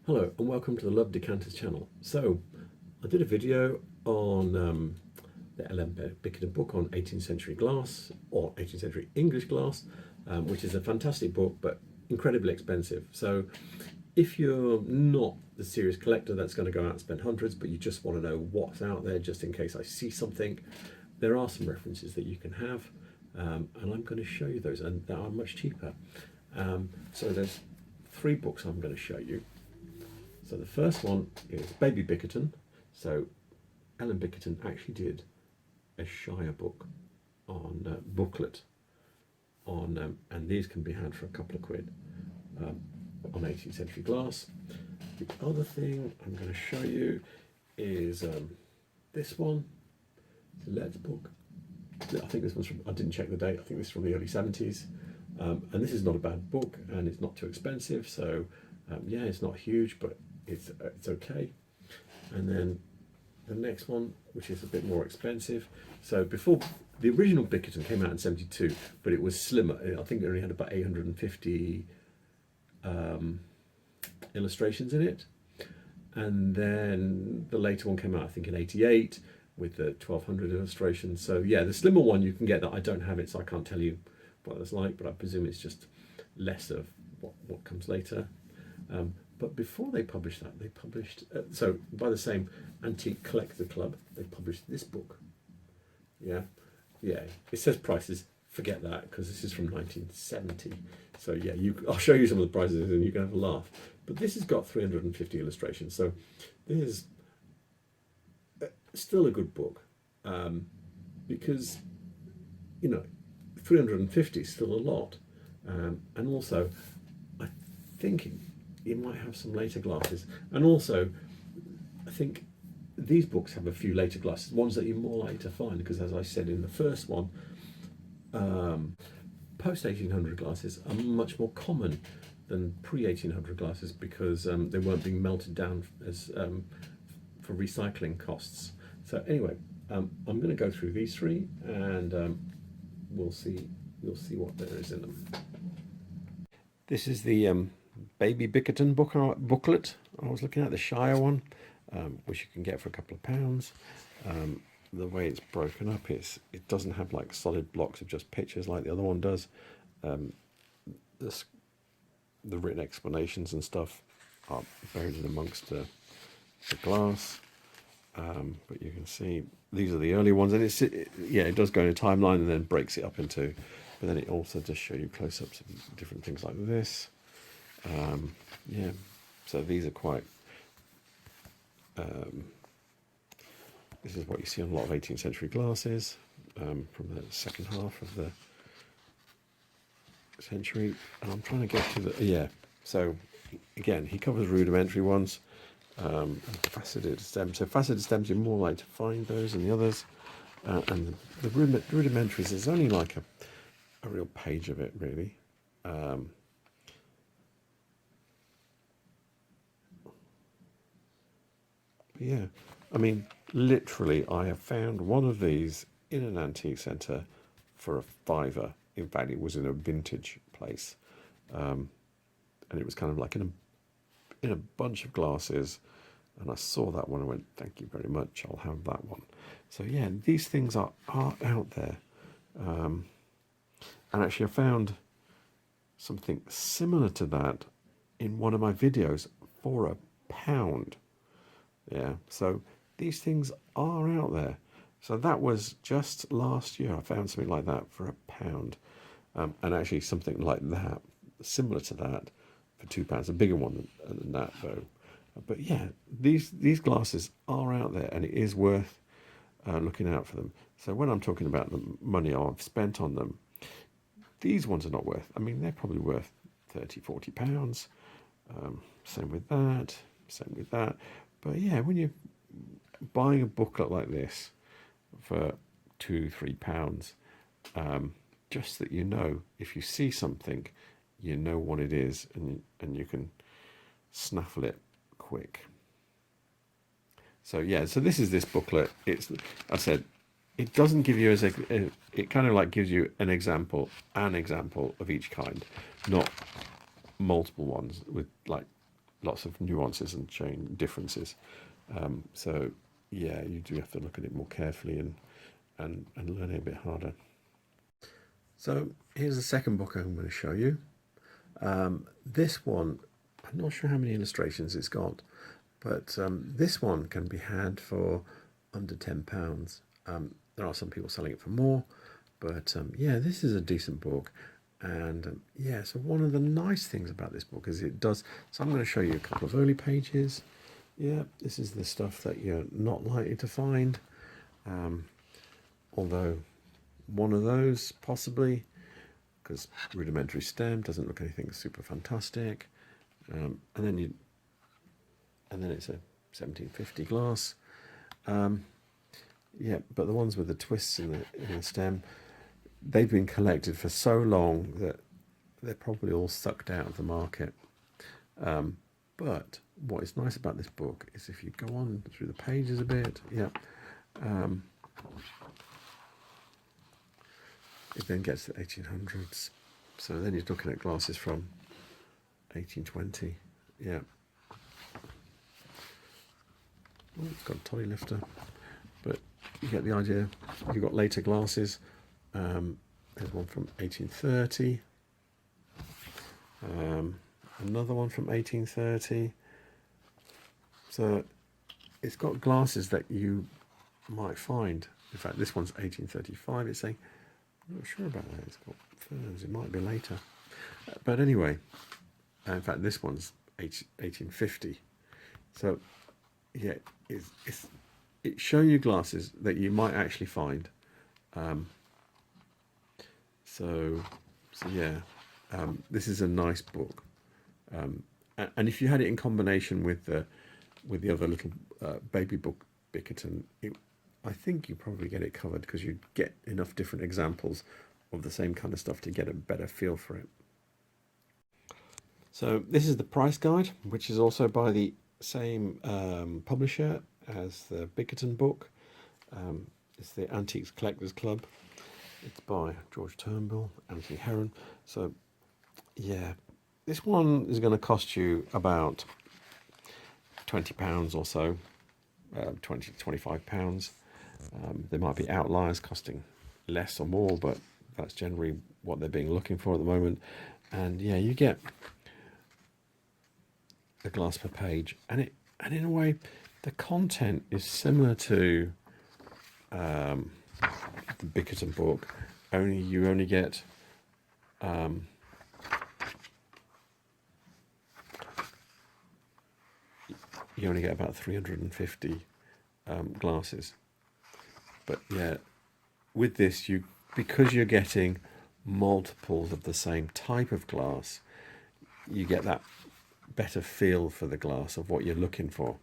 Hello and welcome to the Love Decanters channel. So I did a video on the Ellen Bickerton book on 18th century glass, or 18th century English glass, which is a fantastic book but incredibly expensive. So if you're not the serious collector that's going to go out and spend hundreds, but you just want to know what's out there just in case I see something, there are some references that you can have, and I'm going to show you those, and they are much cheaper. So there's three books I'm going to show you. So the first one is Baby Bickerton. So Ellen Bickerton actually did a Shire book on booklet on, and these can be had for a couple of quid on 18th century glass. The other thing I'm going to show you is this one, the Let's book. I think this one's from, I didn't check the date, I think this is from the early 70s. And this is not a bad book and it's not too expensive. So yeah, it's not huge, but it's okay. And then the next one, which is a bit more expensive. So before, the original Bickerton came out in 72, but it was slimmer. I think it only had about 850 illustrations in it. And then the later one came out, I think in 88, with the 1200 illustrations. So yeah, the slimmer one you can get that. I don't have it, so I can't tell you what it's like, but I presume it's just less of what comes later. But before they published that, they published, so by the same Antique Collector Club, they published this book. Yeah, it says prices, forget that, because this is from 1970. So yeah, I'll show you some of the prices and you can have a laugh. But this has got 350 illustrations, so this is still a good book, because, you know, 350 is still a lot. And also, I think you might have some later glasses, and also I think these books have a few later glasses, ones that you're more likely to find, because as I said in the first one, post 1800 glasses are much more common than pre 1800 glasses, because they weren't being melted down as for recycling costs. So anyway, I'm going to go through these three, and you'll see what there is in them. This is the Baby Bickerton booklet I was looking at, the Shire one, which you can get for a couple of pounds. The way it's broken up, it doesn't have like solid blocks of just pictures like the other one does. The written explanations and stuff are buried in amongst the glass. But you can see these are the early ones, and it does go in a timeline and then breaks it up into, but then it also does show you close-ups of different things like this. Yeah, so these are quite, this is what you see on a lot of 18th century glasses from the second half of the century. And I'm trying to get to the, yeah, so again, he covers rudimentary ones, and faceted stems. So faceted stems, you're more likely to find those than the others. And the rudimentaries, there's only like a real page of it, really. Yeah, I mean, literally, I have found one of these in an antique centre for a £5. In fact, it was in a vintage place, and it was kind of like in a bunch of glasses. And I saw that one and went, "Thank you very much. I'll have that one." So yeah, these things are out there, and actually, I found something similar to that in one of my videos for £1. Yeah, so these things are out there. So that was just last year. I found something like that for £1, and actually something like that, similar to that, for £2. A bigger one than that, though. But yeah, these glasses are out there, and it is worth looking out for them. So when I'm talking about the money I've spent on them, these ones are not worth. I mean, they're probably worth £30–40. Same with that. Same with that. But yeah, when you're buying a booklet like this for £2–3, just that you know, if you see something, you know what it is, and you can snaffle it quick. So yeah, so this is this booklet. I said, it doesn't give you it kind of like gives you an example of each kind, not multiple ones with like lots of nuances and differences. So yeah, you do have to look at it more carefully and learn it a bit harder. So here's the second book I'm going to show you. This one, I'm not sure how many illustrations it's got, but this one can be had for under £10. There are some people selling it for more, but yeah, this is a decent book. And yeah, so one of the nice things about this book is it does, so I'm going to show you a couple of early pages. Yeah, this is the stuff that you're not likely to find, although one of those possibly, because rudimentary stem doesn't look anything super fantastic, and then it's a 1750 glass. Yeah, but the ones with the twists in the stem, they've been collected for so long that they're probably all sucked out of the market. But what is nice about this book is if you go on through the pages a bit, yeah, it then gets to the 1800s. So then you're looking at glasses from 1820, yeah. Oh, it's got a toddy lifter, but you get the idea. You've got later glasses. There's one from 1830. Another one from 1830. So it's got glasses that you might find. In fact, this one's 1835. It's saying, I'm not sure about that. It's got ferns. It might be later. But anyway, in fact, this one's 1850. So yeah, it's showing you glasses that you might actually find. So yeah, this is a nice book. And if you had it in combination with the other little baby book Bickerton, I think you probably get it covered, because you get enough different examples of the same kind of stuff to get a better feel for it. So this is the price guide, which is also by the same publisher as the Bickerton book. It's the Antiques Collectors Club. It's by George Turnbull, Anthony Herron. So yeah, this one is going to cost you about £20 or so, 20 to £25. There might be outliers costing less or more, but that's generally what they're being looking for at the moment. And yeah, you get a glass per page, and in a way, the content is similar to the Bickerton book. You only get about 350 glasses. But yeah, with this, because you're getting multiples of the same type of glass, you get that better feel for the glass of what you're looking for.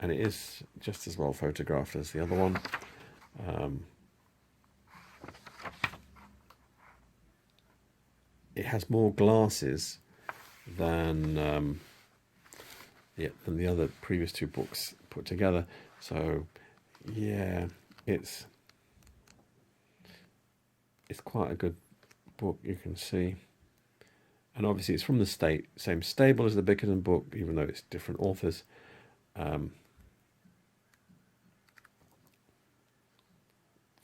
And it is just as well photographed as the other one. It has more glasses than the other previous two books put together. So yeah, it's quite a good book, you can see. And obviously it's from the same stable as the Bickerton book, even though it's different authors.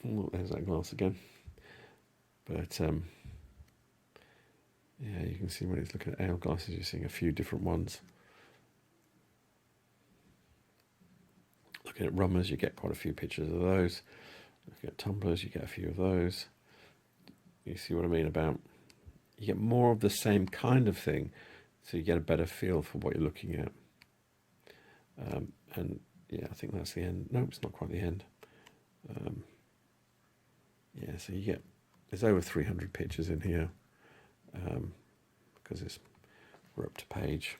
Oh, there's that glass again. But yeah, you can see when it's looking at ale glasses, you're seeing a few different ones. Looking at rummers, you get quite a few pictures of those. Looking at tumblers, you get a few of those. You see what I mean about, you get more of the same kind of thing, so you get a better feel for what you're looking at. And yeah, I think that's the end. No, it's not quite the end. Yeah, so there's over 300 pictures in here, because we're up to page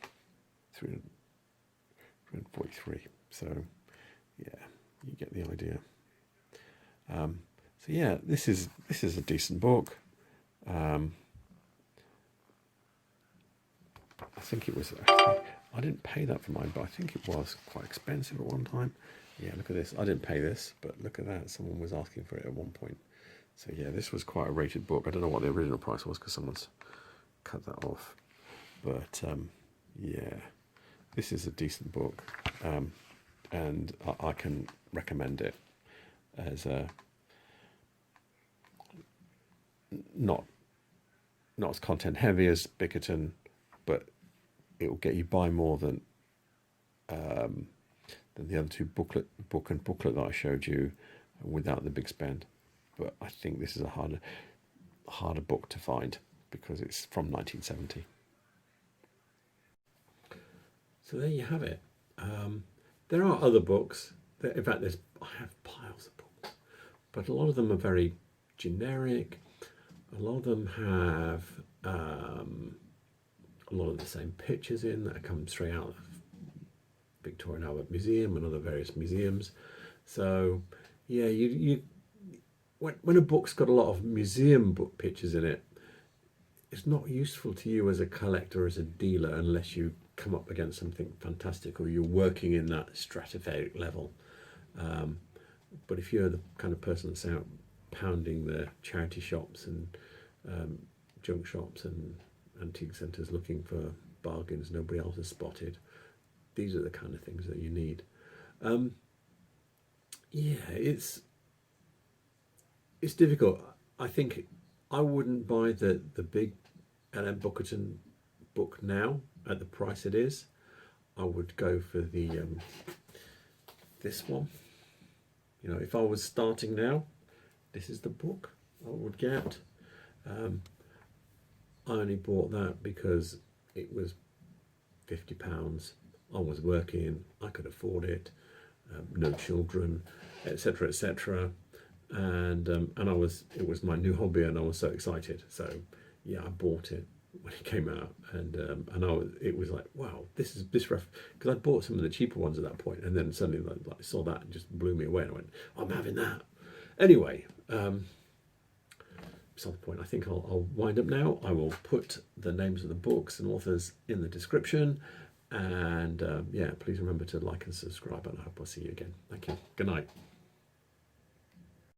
343. So yeah, you get the idea. So yeah, this is a decent book. I think it was, I didn't pay that for mine, but I think it was quite expensive at one time. Yeah, look at this. I didn't pay this, but look at that. Someone was asking for it at one point. So yeah, this was quite a rated book. I don't know what the original price was, because someone's cut that off. But Yeah, this is a decent book, and I can recommend it as a not as content heavy as Bickerton, but it will get you by more than the other two book and booklet that I showed you without the big spend. But I think this is a harder book to find because it's from 1970. So there you have it. There are other books. In fact, I have piles of books, but a lot of them are very generic. A lot of them have a lot of the same pictures in that come straight out of Victorian Albert Museum and other various museums. So yeah, when a book's got a lot of museum book pictures in it, it's not useful to you as a collector, as a dealer, unless you come up against something fantastic or you're working in that stratospheric level. But if you're the kind of person that's out pounding the charity shops and junk shops and antique centres looking for bargains nobody else has spotted, these are the kind of things that you need. Yeah, it's difficult. I think I wouldn't buy the big L.M. Bickerton book now at the price it is. I would go for the this one. You know, if I was starting now, this is the book I would get. I only bought that because it was £50. I was working, I could afford it, no children, etc., etc. And it was my new hobby, and I was so excited. So yeah, I bought it when it came out, and it was like, wow, this because I bought some of the cheaper ones at that point, and then suddenly like, I saw that and just blew me away, and I went, I'm having that. Anyway, beside the point, I think I'll wind up now. I will put the names of the books and authors in the description, and yeah, please remember to like and subscribe, and I hope I'll see you again. Thank you. Good night.